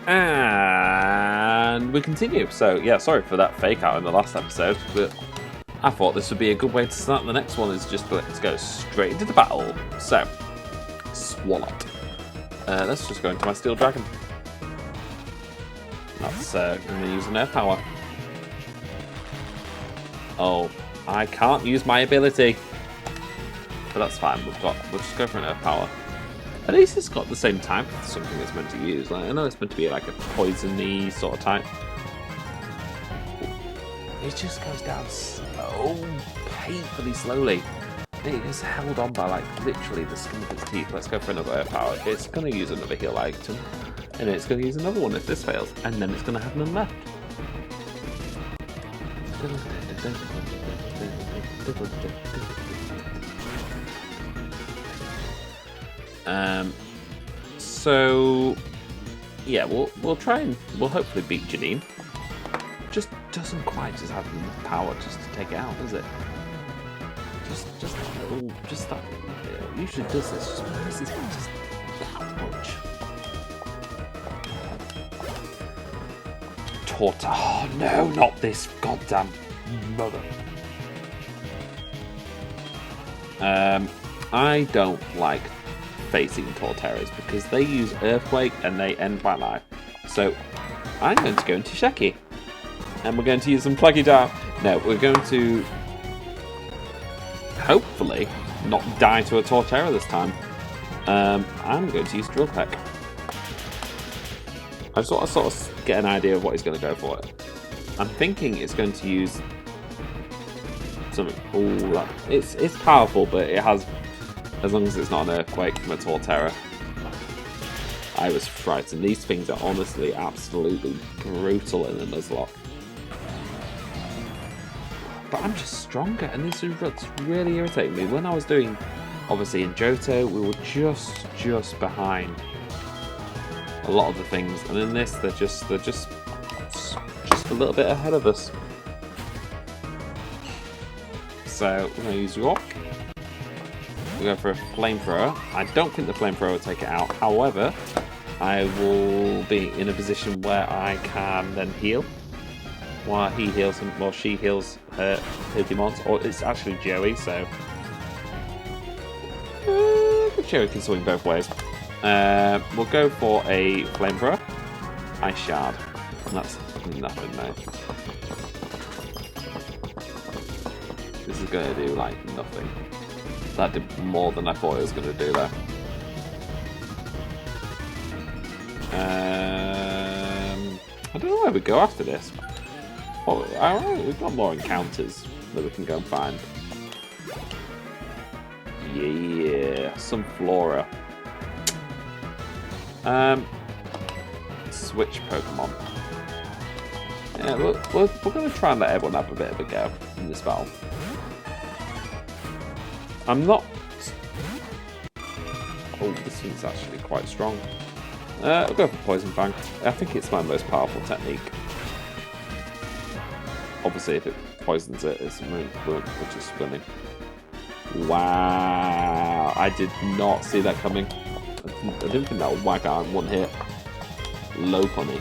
And we continue. So, yeah, sorry for that fake out in the last episode, but I thought this would be a good way to start the next one, is just let's go straight into the battle. So, Swallowed. Let's just go into my Steel Dragon. That's going to use an air power. Oh, I can't use my ability. But that's fine, we'll just go for an air power. At least it's got the same type of something it's meant to use. Like, I know it's meant to be like a poisony sort of type. It just goes down so painfully slowly. It is held on by like literally the skin of its teeth. Let's go for another air power. It's going to use another heal item. And it's going to use another one if this fails. And then it's going to have none left. So yeah, we'll try and we'll hopefully beat Janine. Just doesn't quite just have enough power just to take it out, does it? Just that little, just that. It usually does this. Just misses just that much. Torta. Oh no, not this goddamn mother. I don't like facing Torterras because they use Earthquake and they end my life. So I'm going to go into Sheki. And we're going to use some Pluggy Down. No, we're going to hopefully not die to a Torterra this time. I'm going to use Drill Peck. I sort of get an idea of what he's going to go for. I'm thinking it's going to use something. Oh, it's powerful, but it has, as long as it's not an Earthquake from a Torterra. I was frightened. These things are honestly absolutely brutal in a Nuzlocke. But I'm just stronger, and this is what's really irritating me. When I was doing, obviously in Johto, we were just behind a lot of the things, and in this they're just a little bit ahead of us. So we're going to use Rock. We go for a Flamethrower. I don't think the Flamethrower will take it out. However, I will be in a position where I can then heal. While he heals him, well, she heals her Digimons, or it's actually Joey, so Joey can swing both ways. We'll go for a Flamethrower, Ice Shard, and that's nothing, mate. This is going to do like nothing. That did more than I thought it was going to do there. I don't know where we go after this. Oh, alright, we've got more encounters that we can go and find. Yeah, some Flora. Switch Pokemon. Yeah, we're going to try and let everyone have a bit of a go in this battle. I'm not... Oh, this thing's actually quite strong. I'll go for Poison Fang. I think it's my most powerful technique. Obviously, if it poisons it, it's which is swimming. Wow, I did not see that coming. I didn't think that would whack out in one hit. Low Pony.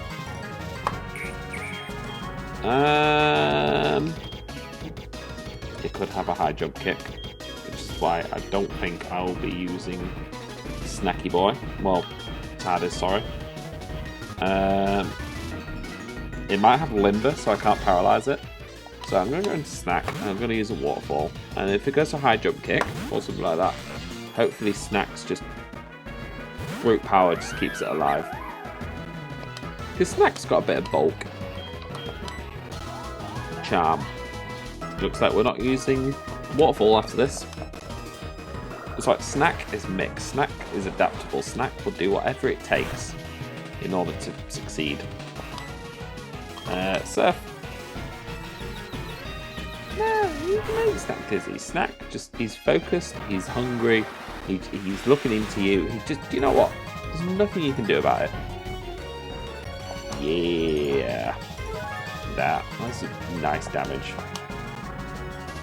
It could have a high jump kick, which is why I don't think I'll be using Snacky Boy. Well, Tad is, sorry. It might have Limber, so I can't paralyze it. So I'm going to go into Snack, and I'm going to use a Waterfall. And if it goes to high jump kick, or something like that, hopefully Snack's just brute power just keeps it alive. Because Snack's got a bit of bulk. Charm. Looks like we're not using Waterfall after this. It's like Snack is mixed. Snack is adaptable. Snack will do whatever it takes in order to succeed. Surf. No, you can make Snack dizzy. Snack he's focused, he's hungry, he's looking into you. He just, you know what? There's nothing you can do about it. Yeah. That's nice damage.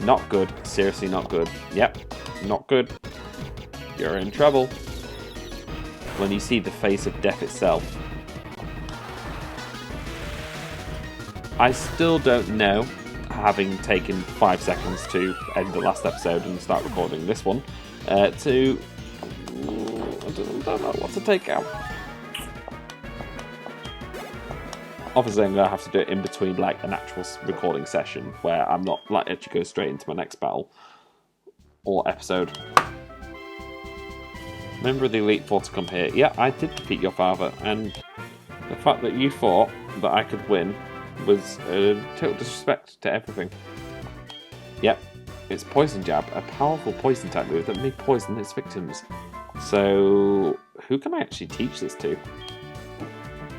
Not good. Seriously not good. Yep. Not good. You're in trouble. When you see the face of death itself. I still don't know, having taken 5 seconds to end the last episode and start recording this one, I don't know what to take out. Obviously, I'm going to have to do it in between like an actual recording session where I'm not like actually go straight into my next battle or episode. Member of the Elite Four to come here. Yeah, I did defeat your father, and the fact that you thought that I could win was a total disrespect to everything. Yep, it's Poison Jab, a powerful poison type move that may poison its victims. So, who can I actually teach this to?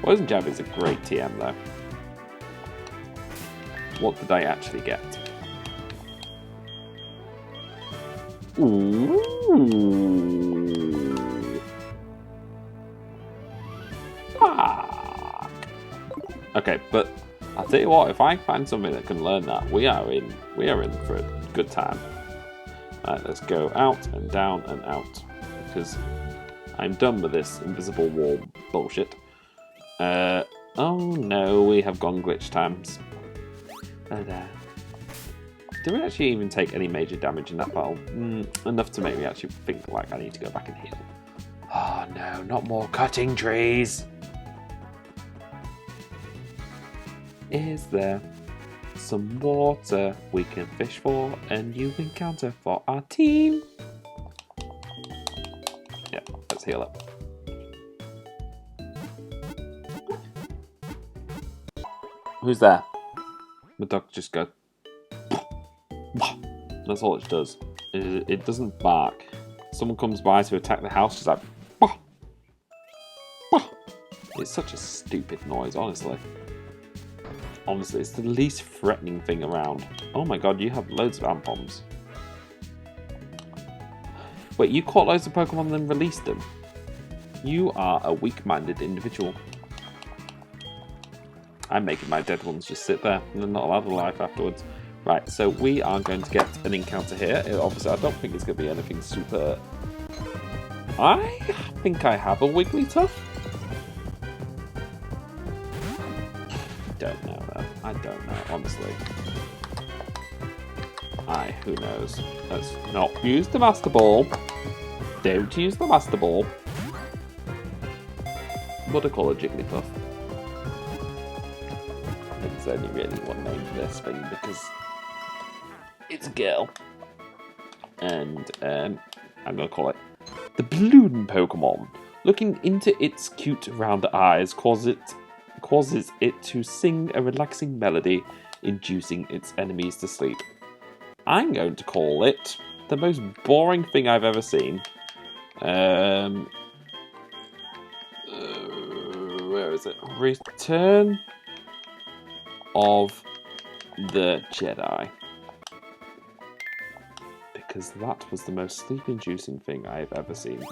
Poison Jab is a great TM though. What did I actually get? Ooh. Fuck. Okay, but I'll tell you what, if I find something that can learn that, we are in for a good time. Alright, let's go out and down and out. Because I'm done with this invisible wall bullshit. Oh no, we have gone glitch times. Did we actually even take any major damage in that battle? Enough to make me actually think like I need to go back and heal. Oh no, not more cutting trees! Is there some water we can fish for and you encounter for our team? Yeah, let's heal up. Who's there? The dog just goes. That's all it does. It doesn't bark. Someone comes by to attack the house, she's like. It's such a stupid noise, honestly. Honestly, it's the least threatening thing around. Oh my god, you have loads of ant bombs. Wait, you caught loads of Pokemon and then released them? You are a weak-minded individual. I'm making my dead ones just sit there and they're not allowed a life afterwards. Right, so we are going to get an encounter here. Obviously, I don't think it's going to be anything super... I think I have a Wigglytuff. Don't know, though. I don't know, honestly. Who knows? Let's not use the Master Ball. Don't use the Master Ball. What do I call a Jigglypuff? There's only really one name for this thing because it's a girl. And I'm going to call it the Balloon Pokemon. Looking into its cute round eyes causes it to sing a relaxing melody, inducing its enemies to sleep. I'm going to call it the most boring thing I've ever seen. Where is it? Return of the Jedi. Because that was the most sleep-inducing thing I've ever seen.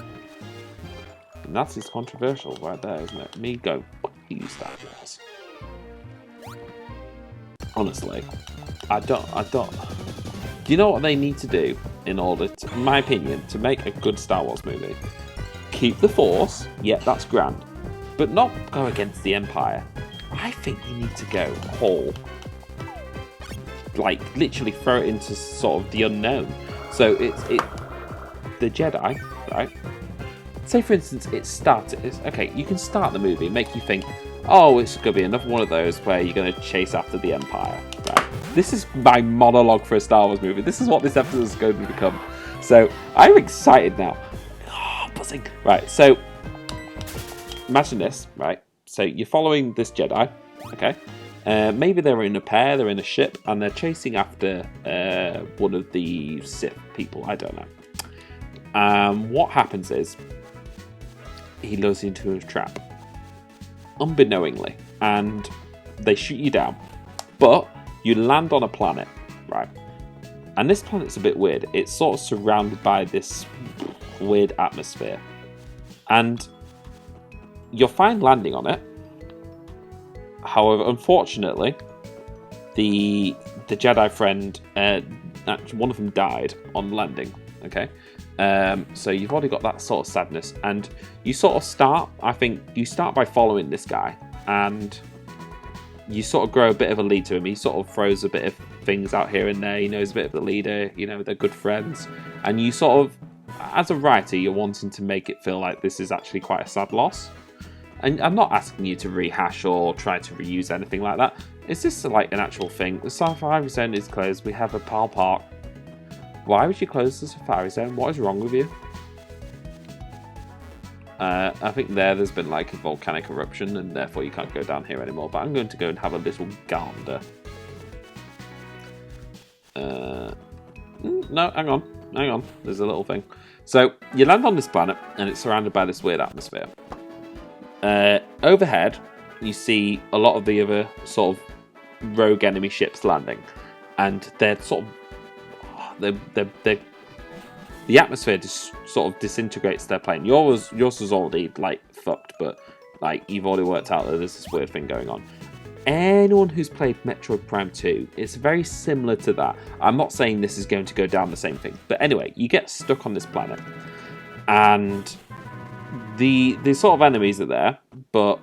And that is controversial right there, isn't it? Me go, fuck you, Star Wars. Honestly, I don't... Do you know what they need to do in order to, in my opinion, to make a good Star Wars movie? Keep the Force, yeah, that's grand, but not go against the Empire. I think you need to go whole. Like, literally throw it into sort of the unknown. So it's the Jedi, right? Say, for instance, okay, you can start the movie and make you think, oh, it's going to be another one of those where you're going to chase after the Empire, right? This is my monologue for a Star Wars movie. This is what this episode is going to become. So, I'm excited now. Oh, buzzing. Right, so, imagine this, right? So, you're following this Jedi, okay? Maybe they're in a pair, they're in a ship, and they're chasing after one of the Sith people. I don't know. What happens is, he lures you into a trap. Unbeknowingly. And they shoot you down. But you land on a planet, right? And this planet's a bit weird. It's sort of surrounded by this weird atmosphere. And you're fine landing on it. However, unfortunately, the Jedi friend, one of them died on landing, okay? So you've already got that sort of sadness. And you sort of start, I think, you start by following this guy. And you sort of grow a bit of a lead to him. He sort of throws a bit of things out here and there. He knows a bit of the leader. You know, they're good friends. And you sort of, as a writer, you're wanting to make it feel like this is actually quite a sad loss. And I'm not asking you to rehash or try to reuse anything like that. It's just like an actual thing. The safari zone is closed. We have a Pal Park. Why would you close the safari zone? What is wrong with you? I think there's been like a volcanic eruption and therefore you can't go down here anymore. But I'm going to go and have a little gander. No, hang on. There's a little thing. So you land on this planet and it's surrounded by this weird atmosphere. Overhead, you see a lot of the other sort of rogue enemy ships landing, and they're sort of the atmosphere just sort of disintegrates their plane. Yours was already like fucked, but like you've already worked out that there's this weird thing going on. Anyone who's played Metroid Prime 2, it's very similar to that. I'm not saying this is going to go down the same thing, but anyway, you get stuck on this planet, and the sort of enemies are there, but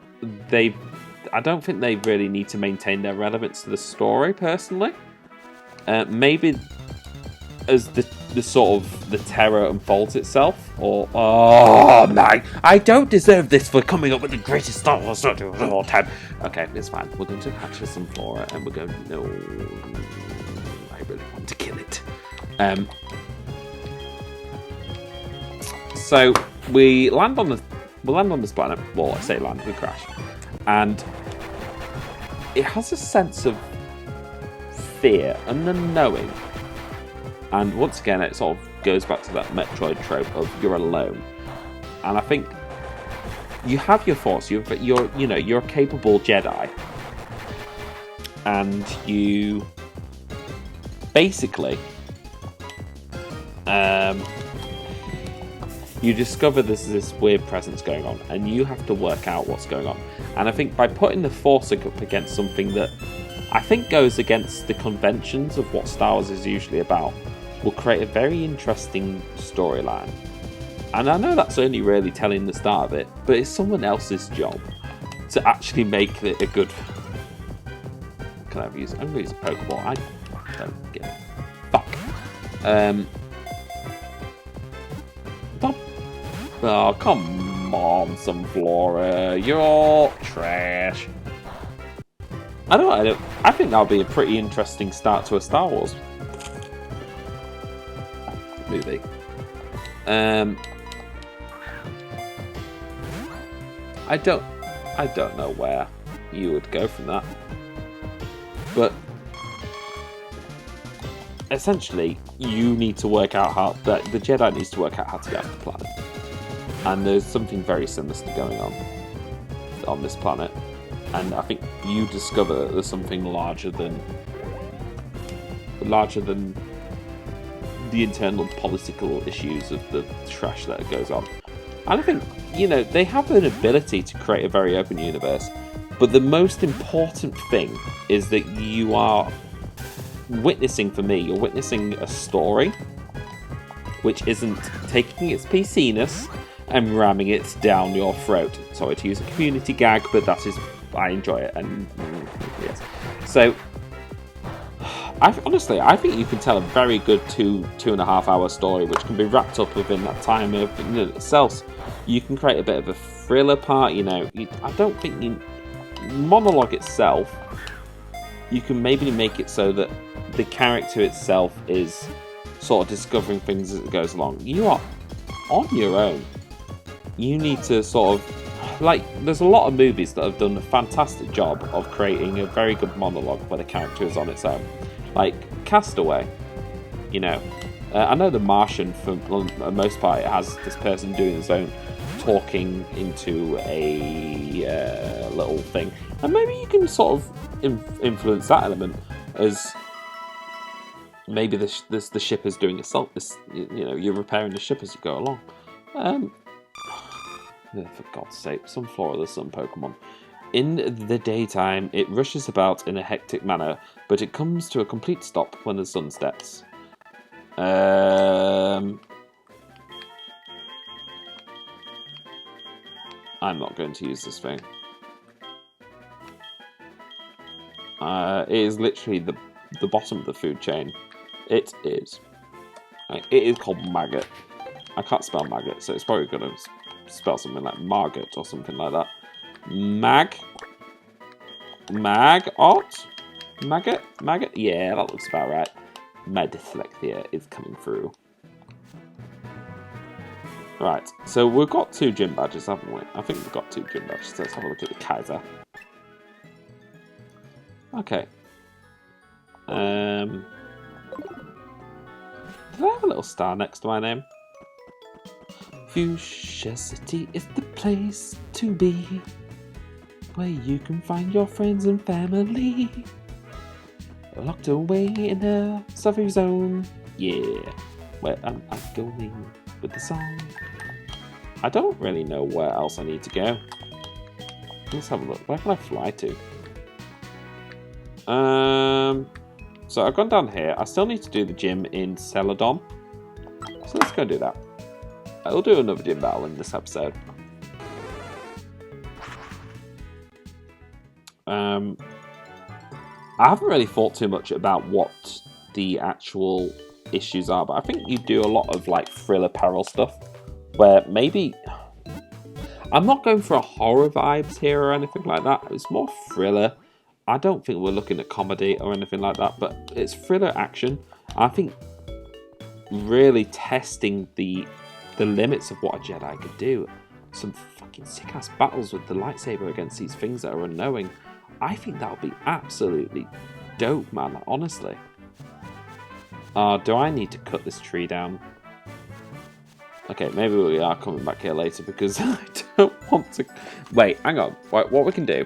I don't think they really need to maintain their relevance to the story, personally. Maybe as the sort of the terror unfolds itself, or oh my, I don't deserve this for coming up with the greatest Star Wars story of all time. Okay, it's fine. We're going to capture some flora, and we're going. No, I really want to kill it. So we land on this planet. Well, I say land, we crash, and it has a sense of fear and unknowing. And once again, it sort of goes back to that Metroid trope of you're alone. And I think you have your force. You're a capable Jedi, and you basically you discover there's this weird presence going on, and you have to work out what's going on. And I think by putting the force up against something that I think goes against the conventions of what Star Wars is usually about, will create a very interesting storyline. And I know that's only really telling the start of it, but it's someone else's job to actually make it a good... Can I use it? I'm going to use a Pokeball. I don't give a fuck. Oh, come on, Sunflora. You're trash. I think that'll be a pretty interesting start to a Star Wars movie. I don't know where you would go from that, but essentially you need to work out how the Jedi needs to work out how to get off the planet, and there's something very sinister going on this planet, and I think you discover that there's something larger than the internal political issues of the trash that goes on. And I think, they have an ability to create a very open universe, but the most important thing is that you are witnessing, for me, you're witnessing a story which isn't taking its PC-ness and ramming it down your throat. Sorry to use a community gag, but I enjoy it, and yes. So, I think you can tell a very good 2.5 hour story, which can be wrapped up within that time of in itself. You can create a bit of a thriller part, I don't think monologue itself, you can maybe make it so that the character itself is sort of discovering things as it goes along. You are on your own. You need to sort of, there's a lot of movies that have done a fantastic job of creating a very good monologue where the character is on its own. Like Castaway, I know The Martian, for the most part, it has this person doing his own talking into a little thing, and maybe you can sort of influence that element as maybe the ship is doing assault. You're repairing the ship as you go along. For God's sake, Sunflora, the sun Pokemon. In the daytime, it rushes about in a hectic manner, but it comes to a complete stop when the sun sets. I'm not going to use this thing. It is literally the bottom of the food chain. It is. It is called maggot. I can't spell maggot, so it's probably going to spell something like Margot or something like that. Maggot? Maggot? Yeah, that looks about right. My dyslexia is coming through. Right, so we've got 2 gym badges, haven't we? I think we've got 2 gym badges. Let's have a look at the Kaiser. Okay. Did I have a little star next to my name? Fuchsia City is the place to be, where you can find your friends and family, locked away in a suffer zone. Yeah, where am I going with the song? I don't really know where else I need to go. Let's have a look. Where can I fly to? So I've gone down here. I still need to do the gym in Celadon. So let's go and do that. I'll do another gym battle in this episode. I haven't really thought too much about what the actual issues are, but I think you do a lot of like thriller peril stuff where maybe I'm not going for a horror vibes here or anything like that. It's more thriller. I don't think we're looking at comedy or anything like that, but it's thriller action. I think really testing the limits of what a Jedi could do. Some fucking sick-ass battles with the lightsaber against these things that are unknowing. I think that would be absolutely dope, man, honestly. Do I need to cut this tree down? Okay, maybe we are coming back here later because I don't want to... Wait, hang on. What we can do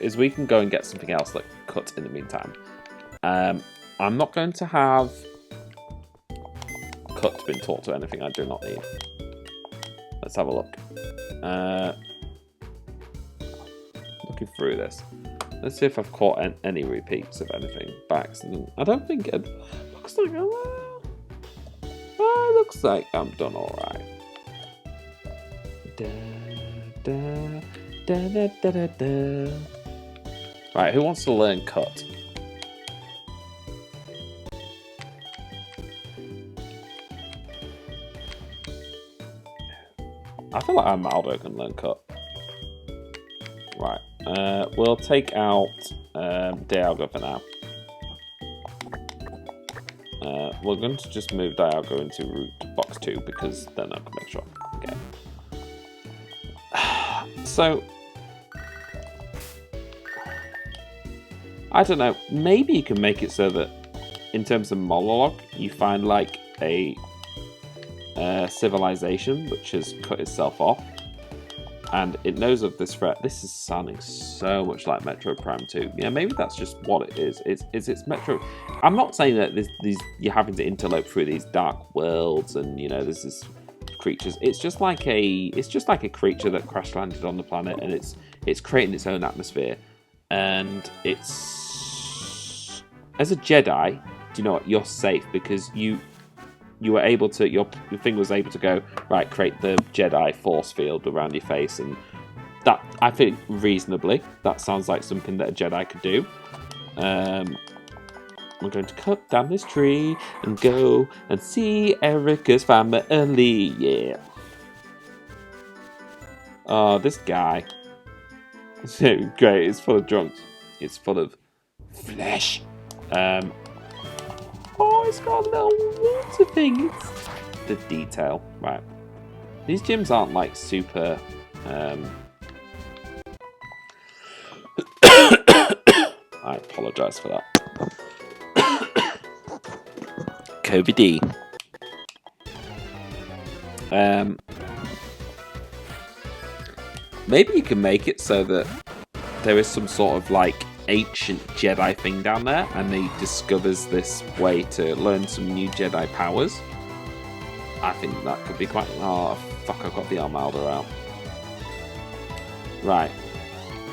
is we can go and get something else that cut in the meantime. I'm not going to have cut been taught to anything I do not need. Let's have a look. Looking through this. Let's see if I've caught any repeats of anything by accident. I don't think it looks like looks like I'm done alright. Right, who wants to learn cut? I feel like Armaldo can learn cut. Right, we'll take out Dialga for now. We're going to just move Dialga into route box 2 because then I can make sure. Okay. So, I don't know. Maybe you can make it so that, in terms of monologue, you find like a civilization which has cut itself off, and it knows of this threat. This is sounding so much like Metro Prime 2. Yeah, maybe that's just what it is. It's Metro. I'm not saying that these you're having to interlope through these dark worlds and there's this creatures. It's just like a creature that crash landed on the planet and it's creating its own atmosphere. And it's, as a Jedi, do you know what? You're safe because you were able to, your thing was able to go, right, create the Jedi force field around your face, and that, I think, reasonably, that sounds like something that a Jedi could do. We're going to cut down this tree and go and see Erica's family, yeah. Oh, this guy. It's great, it's full of drunks. It's full of flesh. Oh, it's got a little water thing. It's the detail. Right. These gyms aren't like super... I apologise for that. COVID-D. Maybe you can make it so that there is some sort of like ancient Jedi thing down there, and he discovers this way to learn some new Jedi powers. I think that could be quite... Oh, fuck, I've got the Armaldo out. Right.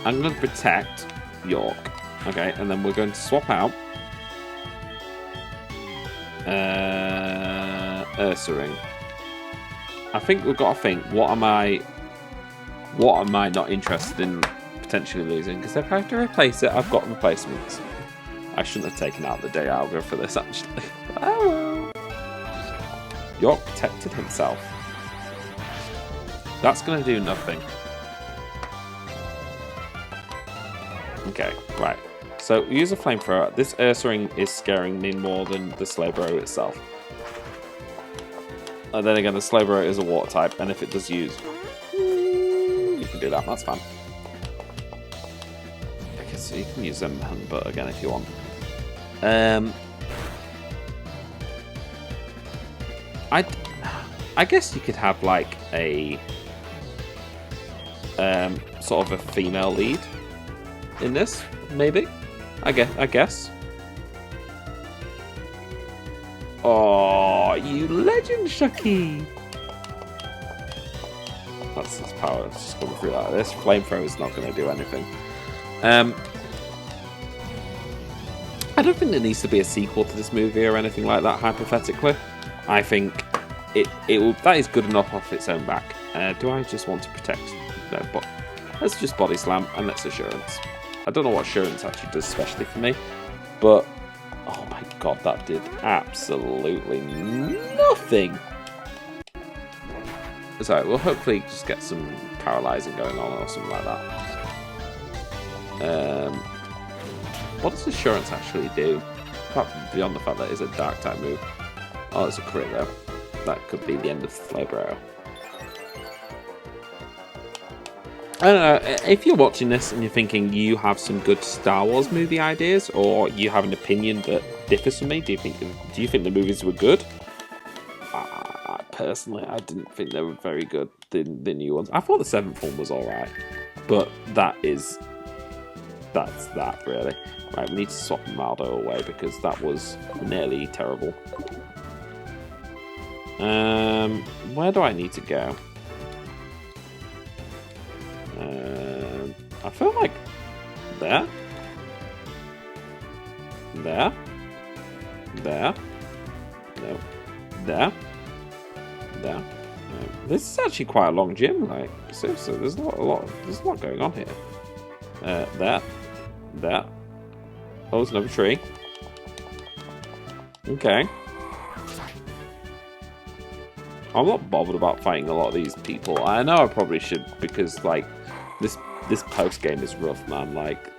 I'm going to protect York. Okay, and then we're going to swap out Ursaring. I think we've got to think, what am I not interested in potentially losing, because if I have to replace it, I've got replacements. I shouldn't have taken out the Dialga for this, actually. Oh. York protected himself. That's going to do nothing. Okay, right. So, use a flamethrower. This Ursaring is scaring me more than the Slowbro itself. And then again, the Slowbro is a water type, and if it does use... You can do that, that's fine. Okay, so you can use them Hunt again if you want. I guess you could have like a sort of a female lead in this, maybe. I guess. Oh, you legend, Shucky! That's his power. It's just coming through like this. Flamethrower is not going to do anything. I don't think there needs to be a sequel to this movie or anything like that, hypothetically. I think that is good enough off its own back. Do I just want to protect? No, but let's just body slam and let's assurance. I don't know what assurance actually does especially for me, but oh my god, that did absolutely nothing. So we'll hopefully just get some paralyzing going on or something like that. What does assurance actually do? Beyond the fact that it's a dark type move. Oh, it's a crit though. That could be the end of Slowbro. I don't know, if you're watching this and you're thinking you have some good Star Wars movie ideas, or you have an opinion that differs from me, do you think the movies were good? Personally, I didn't think they were very good, the new ones. I thought the 7th one was alright, but that's that, really. Right, we need to swap Maldo away, because that was nearly terrible. Where do I need to go? I feel like there. No. There. No. This is actually quite a long gym, like seriously. There's a lot going on here. There. Oh, there's another tree. Okay. I'm not bothered about fighting a lot of these people. I know I probably should, because like this post game is rough, man. Like,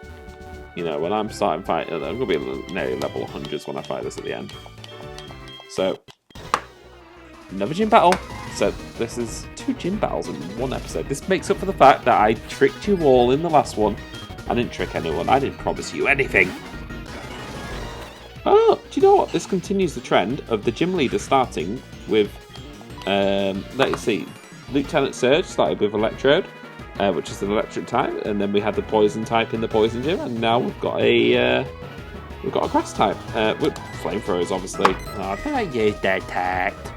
you know, when I'm starting fighting, I'm gonna be nearly level 100s when I fight this at the end. So, another gym battle. So this is 2 gym battles in one episode. This makes up for the fact that I tricked you all in the last one. I didn't trick anyone. I didn't promise you anything. Oh, do you know what? This continues the trend of the gym leader starting with. Let's see. Lieutenant Surge started with Electrode, which is an electric type, and then we had the poison type in the poison gym, and now we've got a grass type with flamethrowers, obviously. Oh, can I use that tact?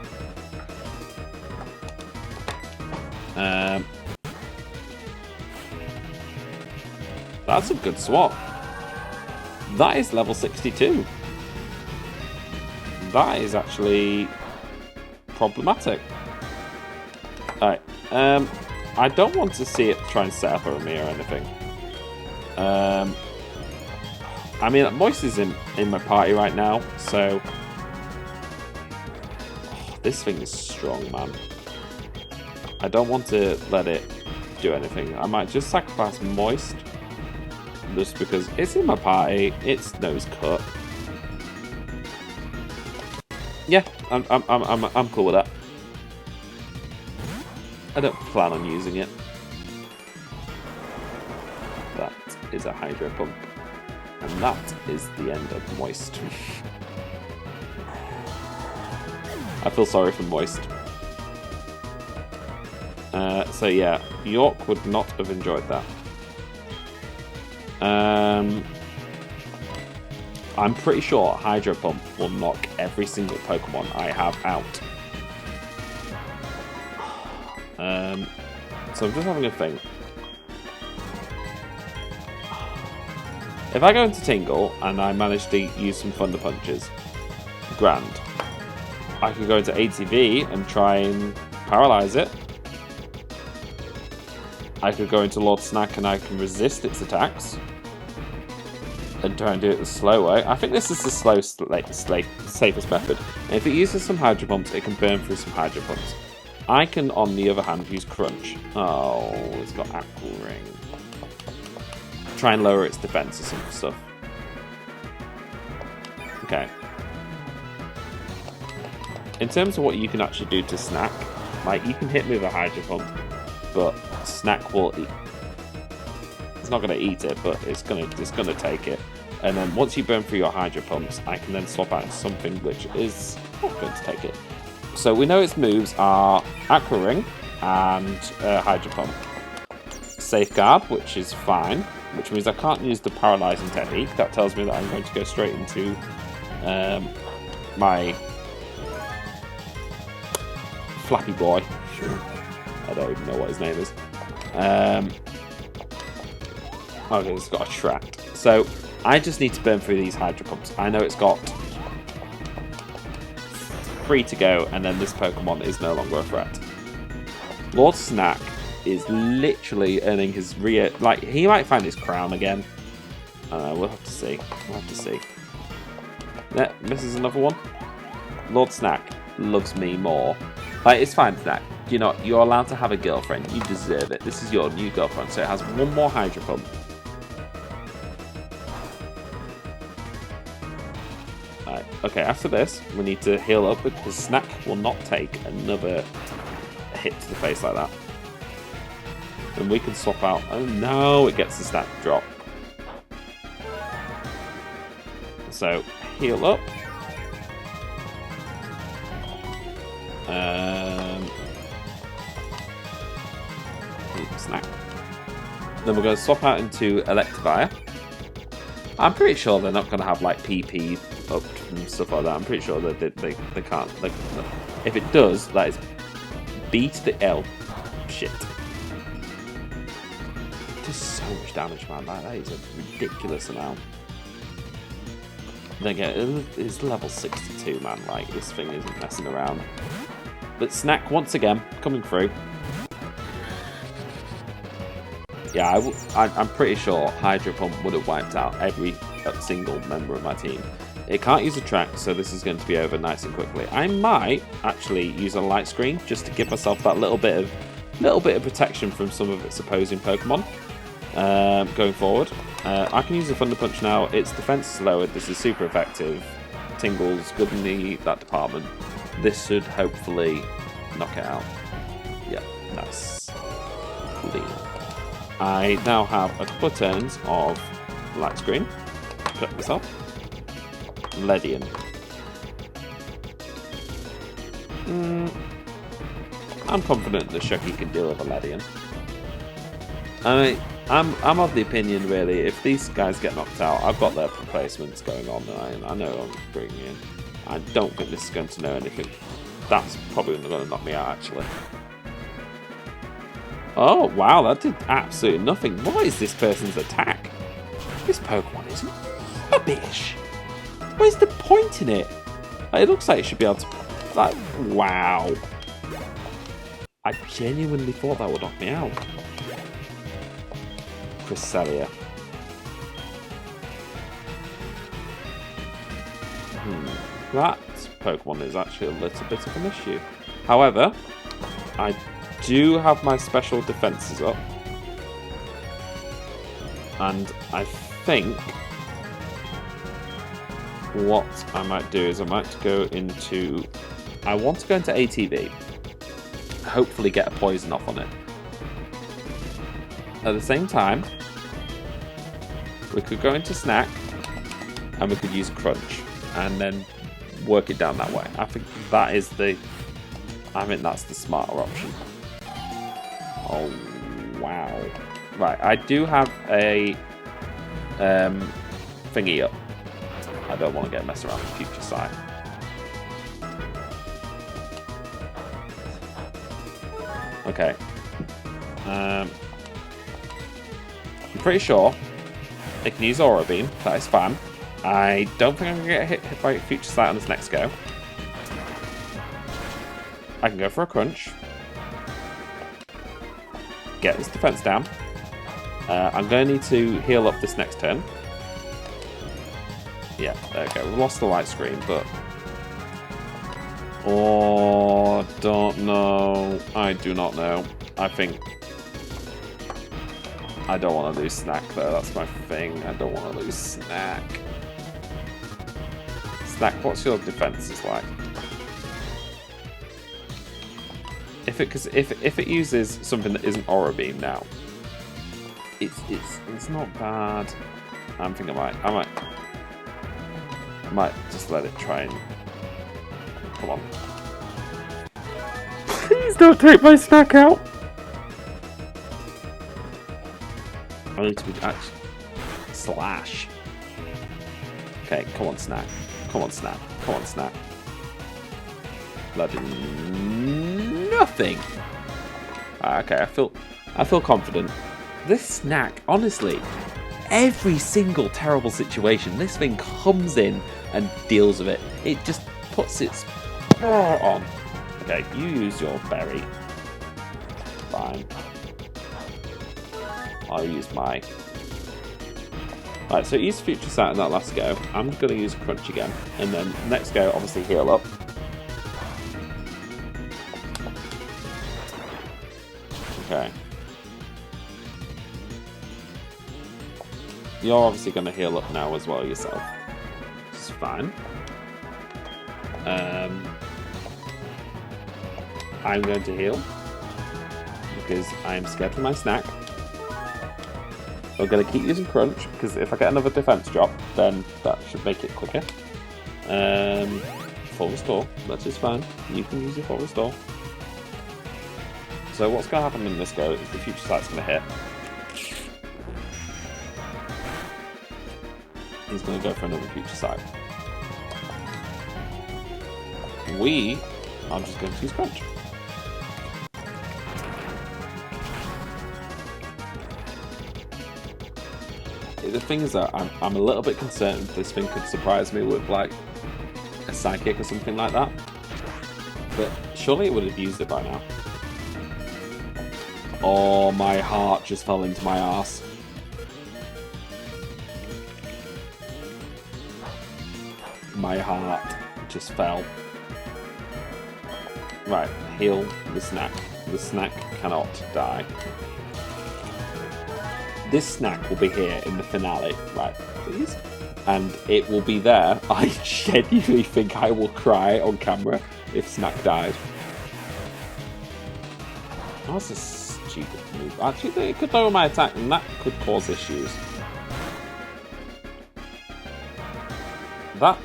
That's a good swap. That is level 62. That is actually problematic. Alright, I don't want to see it try and set up a me or anything. I mean, Moist is in my party right now, so this thing is strong, man. I don't want to let it do anything. I might just sacrifice Moist, just because it's in my party. It's nose cut. Yeah, I'm cool with that. I don't plan on using it. That is a Hydro Pump. And that is the end of Moist. I feel sorry for Moist. So yeah, York would not have enjoyed that. I'm pretty sure Hydro Pump will knock every single Pokemon I have out. So I'm just having a think. If I go into Tingle and I manage to use some Thunder Punches, grand. I could go into ATV and try and paralyze it. I could go into Lord Snack and I can resist its attacks. And try and do it the slow way. I think this is the safest method. And if it uses some Hydro Pumps, it can burn through some Hydro Pumps. I can, on the other hand, use Crunch. Oh, it's got Aqua Ring. Try and lower its defense or some stuff. Okay. In terms of what you can actually do to Snack, like, you can hit me with a Hydro Pump, but Snack will eat. It's not going to eat it, but it's going to take it. And then once you burn through your Hydro Pumps, I can then swap out into something which is not going to take it. So we know its moves are Aqua Ring and Hydro Pump. Safeguard, which is fine, which means I can't use the Paralysing Technique. That tells me that I'm going to go straight into my Flappy Boy. I don't even know what his name is. Okay, it's got a Tract. So I just need to burn through these Hydro Pumps. I know it's got 3 to go, and then this Pokemon is no longer a threat. Lord Snack is literally earning his like, he might find his crown again. We'll have to see. We'll have to see. Yeah, misses another one. Lord Snack loves me more. Like, it's fine, Snack. You're allowed to have a girlfriend. You deserve it. This is your new girlfriend. So it has one more Hydro Pump. Right. Okay, after this, we need to heal up because Snack will not take another hit to the face like that. And we can swap out. Oh no, it gets the stat drop. So, heal up. Snack. Then we're going to swap out into Electivire. I'm pretty sure they're not going to have like PP up and stuff like that. I'm pretty sure that they can't. If it does, that is B to the L. Shit. It does so much damage, man. That is a ridiculous amount. Then again, it's level 62, man. Like, this thing isn't messing around. But Snack, once again, coming through. Yeah, I'm pretty sure Hydro Pump would have wiped out every single member of my team. It can't use a track, so this is going to be over nice and quickly. I might actually use a light screen just to give myself that little bit of protection from some of its opposing Pokemon going forward. I can use a Thunder Punch now. Its defense is lowered. This is super effective. Tingle's good in that department. This should hopefully knock it out. Yeah, nice. Clean. I now have a couple of turns of light screen. Cut this off. Ledian. I'm confident that Shucky can deal with a Ledian. I'm of the opinion, really, if these guys get knocked out, I've got their replacements going on, and I know I'm bringing in. I don't think this is going to know anything. That's probably going to knock me out, actually. Oh, wow, that did absolutely nothing. What is this person's attack? This Pokemon is rubbish. Where's the point in it? Like, it looks like it should be able to... Like, wow. I genuinely thought that would knock me out. Cresselia. That Pokemon is actually a little bit of an issue. However, I do have my special defenses up. And I think what I might do is I might go into... I want to go into ATV. Hopefully get a poison off on it. At the same time, we could go into Snack and we could use Crunch and then work it down that way. I think that is that's the smarter option. Oh, wow. Right, I do have a thingy up. I don't want to get messed around with Future Sight. Okay. I'm pretty sure it can use Aura Beam. That is fine. I don't think I'm going to get hit by Future Sight on this next go. I can go for a Crunch. get his defense down. I'm going to need to heal up this next turn. Yeah, there we go. We've lost the light screen, but... Oh, don't know. I do not know. I think... I don't want to lose Snack, though. That's my thing. I don't want to lose Snack. Snack, what's your defenses like? If it uses something that isn't Aura Beam now, it's not bad. I'm thinking I might just let it try and... Come on. Please don't take my Snack out! I need to be actually... Slash. Okay, come on, Snack. Come on, Snack. Come on, Snack. Bloody nothing! Okay, I feel confident. This Snack, honestly, every single terrible situation, this thing comes in and deals with it. It just puts its on. Okay, you use your berry. Fine. I'll use my... Right, so use Future Sight in that last go. I'm going to use Crunch again. And then next go, obviously heal up. Okay. You're obviously going to heal up now as well yourself. Which is fine. I'm going to heal. Because I'm scared for my Snack. I'm going to keep using Crunch, because if I get another defense drop, then that should make it quicker. Full restore, that is fine. You can use your full restore. So what's going to happen in this go is the Future Sight's going to hit. He's going to go for another Future Sight. I'm just going to use Crunch. The thing is that I'm a little bit concerned this thing could surprise me with like a Psychic or something like that. But surely it would have used it by now. Oh, my heart just fell into my arse. My heart just fell. Right, heal the Snack. The Snack cannot die. This Snack will be here in the finale, right, please? And it will be there. I genuinely think I will cry on camera if Snack died. That's a stupid move. Actually, it could lower my attack, and that could cause issues. That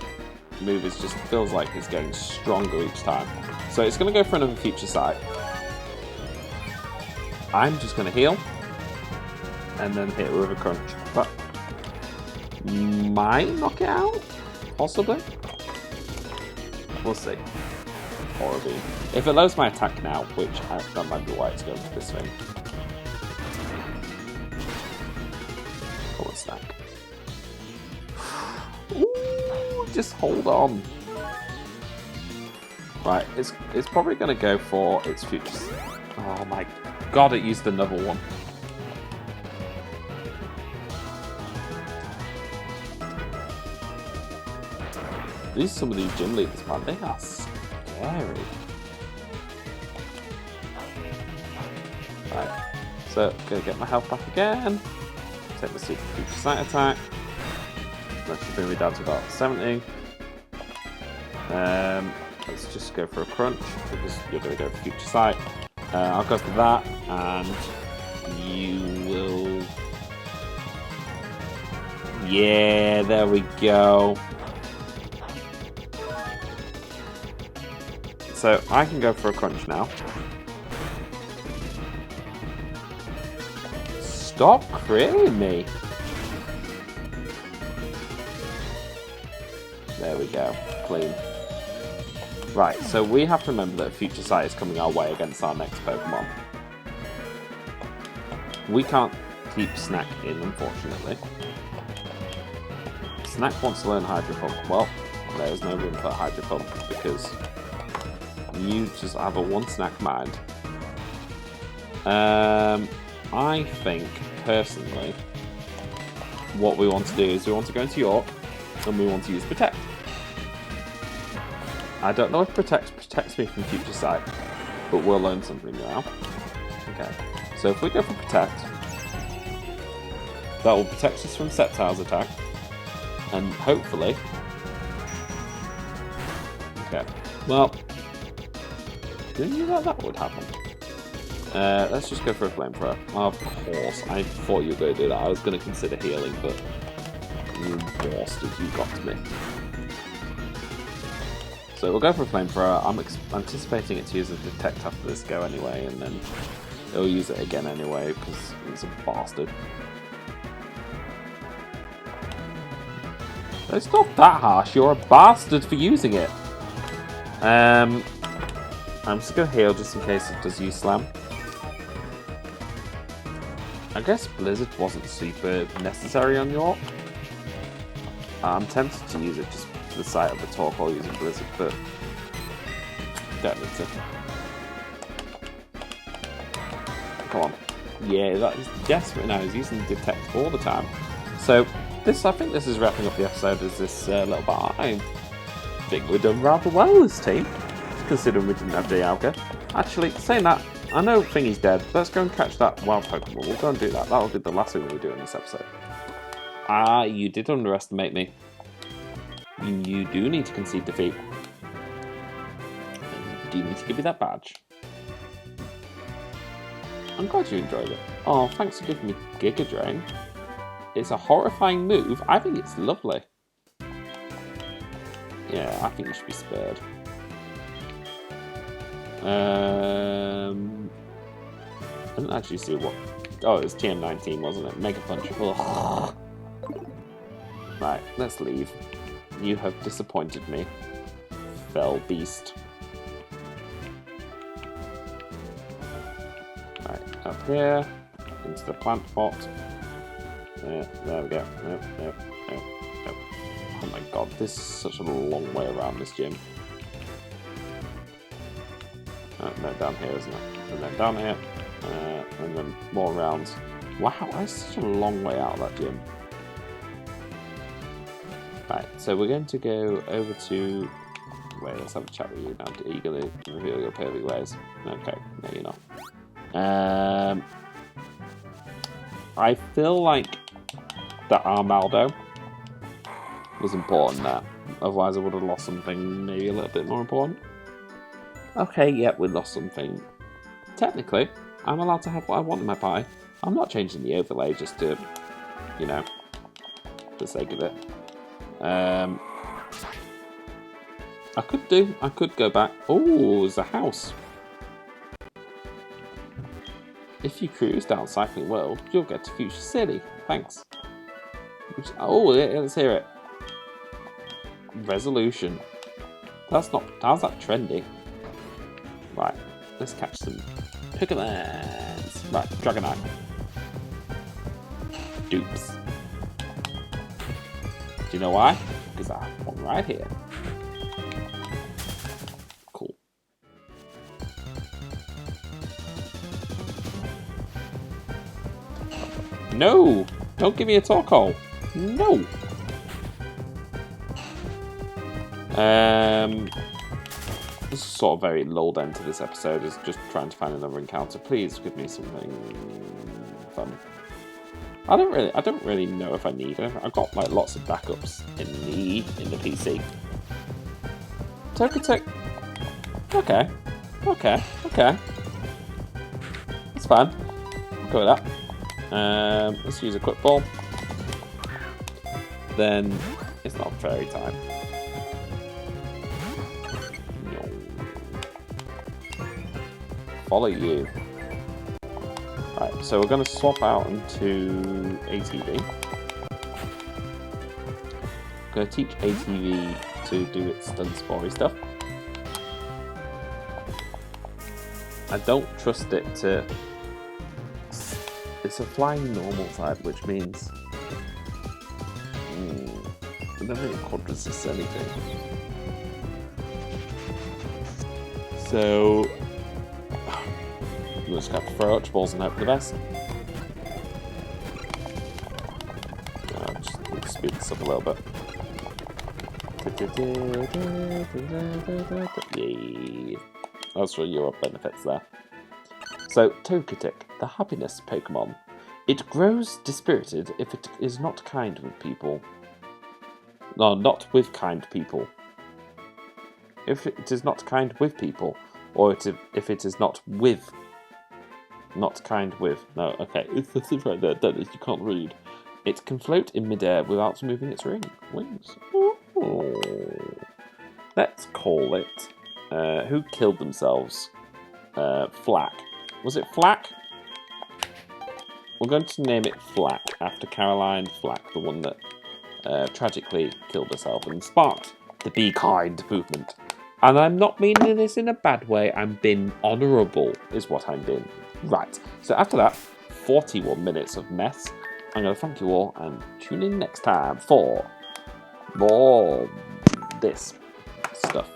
move just feels like it's getting stronger each time. So it's going to go for another Future Sight. I'm just going to heal. And then hit it with a Crunch. That might knock it out? Possibly? We'll see. Aura Beam. If it lowers my attack now, which that might be why it's going for this thing. Come on, Snack. Ooh, just hold on. Right, it's probably going to go for its Future. Oh my god, it used another one. Some of these gym leaders, man, they are scary. Right, so gonna get my health back again. Take my Super Future Sight attack. That should bring me down to about 70. Let's just go for a Crunch because you're gonna go for Future Sight. I'll go for that, and you will. Yeah, there we go. So I can go for a Crunch now. Stop critting me. There we go. Clean. Right, so we have to remember that Future Sight is coming our way against our next Pokemon. We can't keep Snack in, unfortunately. Snack wants to learn Hydro Pump. Well, there's no room for Hydro Pump because you just have a one Snack mind. I think, personally, what we want to do is we want to go into York, and we want to use Protect. I don't know if Protect protects me from future sight, but we'll learn something now. Okay, so if we go for Protect, that will protect us from Sceptile's attack, and hopefully... Okay, well, didn't you know that would happen? Let's just go for a Flamethrower. Of course, I thought you were going to do that. I was going to consider healing, but you bastards, you got to me. So we'll go for a Flamethrower. I'm anticipating it to use a Detect after this go anyway, and then it'll use it again anyway, because he's a bastard. It's not that harsh, you're a bastard for using it. I'm just going to heal just in case it does use Slam. I guess Blizzard wasn't super necessary on York. I'm tempted to use it just for the site of the talk while using Blizzard, but don't need to. Come on. Yeah, that is desperate now. He's using Detect all the time. So, I think this is wrapping up the episode as this little bar. I think we've done rather well, this team, considering we didn't have Dialga. Actually, saying that, I know Thingy's dead. Let's go and catch that wild Pokemon. We'll go and do that. That'll be the last thing we'll do in this episode. Ah, you did underestimate me. You do need to concede defeat. You do need to give me that badge. I'm glad you enjoyed it. Oh, thanks for giving me Giga Drain. It's a horrifying move. I think it's lovely. Yeah, I think you should be spared. I didn't actually see what... Oh, it was TM19, wasn't it? Mega Punch. Ugh. Right, let's leave. You have disappointed me. Fell beast. Right, up here. Into the plant pot. There we go. Nope. Oh my god, this is such a long way around this gym. No, down here, isn't it? And then down here, and then more rounds. Wow, that's such a long way out of that gym. Right, so we're going to go over to... Wait, let's have a chat with you now. Are you going to reveal your perfect ways? Okay, no you're not. I feel like that Armaldo was important there. Otherwise I would have lost something maybe a little bit more important. Okay, yep, we lost something. Technically, I'm allowed to have what I want in my pie. I'm not changing the overlay just to, you know, for the sake of it. I could go back. Oh, there's a house. If you cruise down Cycling World, you'll get to Future City. Thanks. Oh, yeah, let's hear it. Resolution. How's that trendy? Right, let's catch some Pokemons. Right, Dragonite. Dupes. Do you know why? Because I have one right here. Cool. No! Don't give me a talk hole. No! This is sort of very lulled end to this episode, is just trying to find another encounter. Please give me something fun. I don't really know if I need it. I've got like lots of backups in the PC. Togetic. Okay. That's fine. I'll go with that. Let's use a quick ball. Then it's not fairy time. No. Follow you. Right, so we're going to swap out into ATV. Going to teach ATV to do its Dunspory stuff. I don't trust it to... It's a flying normal type, which means... I don't think it could resist anything. So... I'm just going to have to throw Arch Balls and hope for the best. speed this up a little bit. Yay. That's for your benefits there. So, Togetic, the happiness Pokemon. It grows dispirited if it is not kind with people. No, not with kind people. If it is not kind with people, or if it is not with. Not kind with. No, okay. It's right there, Dennis, you can't read. It can float in midair without moving its wings. Ooh. Let's call it. Who killed themselves? Flack. Was it Flack? We're going to name it Flack after Caroline Flack, the one that tragically killed herself and sparked the Be Kind movement. And I'm not meaning this in a bad way. I'm being honourable, is what I'm being. Right. So after that, 41 minutes of mess. I'm going to thank you all and tune in next time for more this stuff.